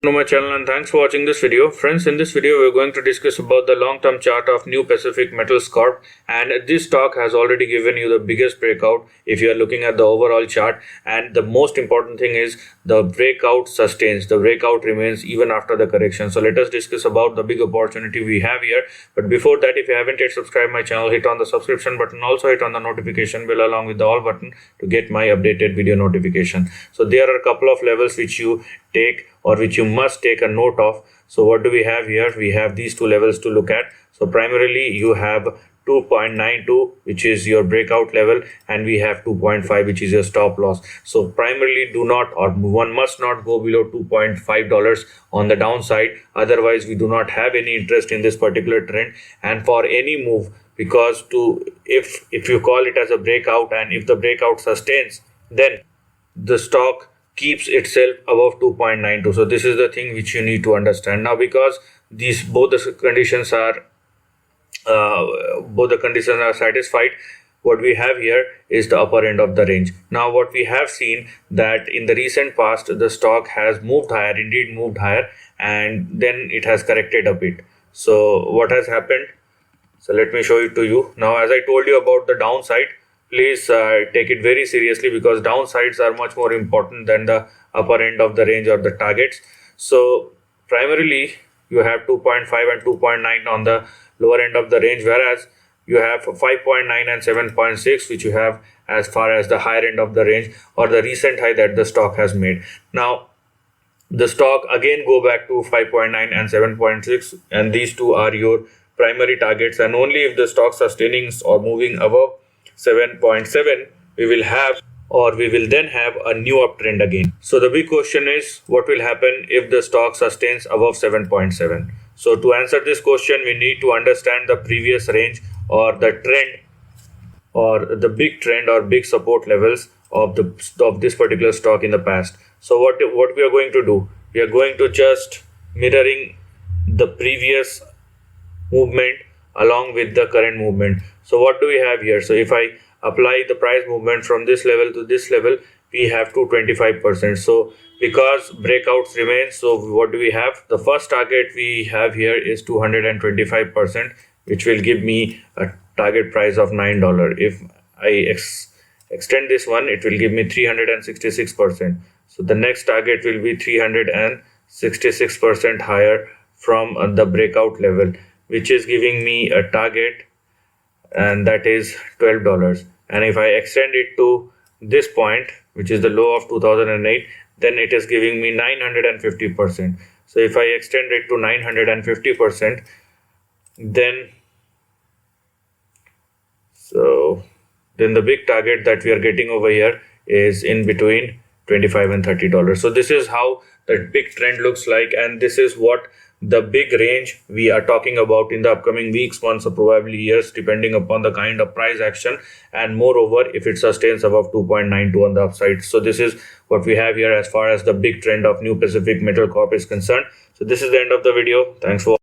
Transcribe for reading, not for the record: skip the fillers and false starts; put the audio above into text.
To my channel, and thanks for watching this video. Friends, in this video we're going to discuss about the long-term chart of NEWP Pacific Metals Corp, and this stock has already given you the biggest breakout if you are looking at the overall chart. And the most important thing is the breakout sustains, the breakout remains even after the correction. So let us discuss about the big opportunity we have here. But before that, if you haven't yet subscribed my channel, hit on the subscription button, also hit on the notification bell along with the all button to get my updated video notification. So there are a couple of levels which you take or which you must take a note of. So what do we have here? We have these two levels to look at. So primarily you have 2.92, which is your breakout level, and we have 2.5, which is your stop loss. So primarily do not, or one must not go below $2.5 on the downside. Otherwise we do not have any interest in this particular trend and for any move, because if you call it as a breakout and if the breakout sustains, then the stock keeps itself above 2.92. So this is the thing which you need to understand. Now, because both the conditions are satisfied, what we have here is the upper end of the range. Now what we have seen that in the recent past the stock has moved higher, indeed moved higher, and then it has corrected a bit. So what has happened? So let me show it to you. Now, as I told you about the downside, please take it very seriously, because downsides are much more important than the upper end of the range or the targets. So primarily you have 2.5 and 2.9 on the lower end of the range, whereas you have 5.9 and 7.6 which you have as far as the higher end of the range or the recent high that the stock has made. Now the stock again go back to 5.9 and 7.6, and these two are your primary targets, and only if the stock sustaining or moving above 7.7 we will then have a new uptrend again. So the big question is, what will happen if the stock sustains above 7.7? So to answer this question, we need to understand the previous range or the trend or the big trend or big support levels of this particular stock in the past. So what we are going to do, we are going to just mirroring the previous movement along with the current movement. So what do we have here? So if I apply the price movement from this level to this level, we have 225%. So because breakouts remain, so what do we have? The first target we have here is 225%, which will give me a target price of $9. If I extend this one, it will give me 366%. So the next target will be 366% higher from the breakout level, which is giving me a target, and that is $12. And if I extend it to this point, which is the low of 2008, then it is giving me 950%. So if I extend it to 950%, then the big target that we are getting over here is in between $25 and $30. So this is how that big trend looks like, and this is what the big range we are talking about in the upcoming weeks, months, or probably years, depending upon the kind of price action, and moreover if it sustains above 2.92 on the upside. So this is what we have here as far as the big trend of NEWP Pacific Metal Corp is concerned. So this is the end of the video. Thanks for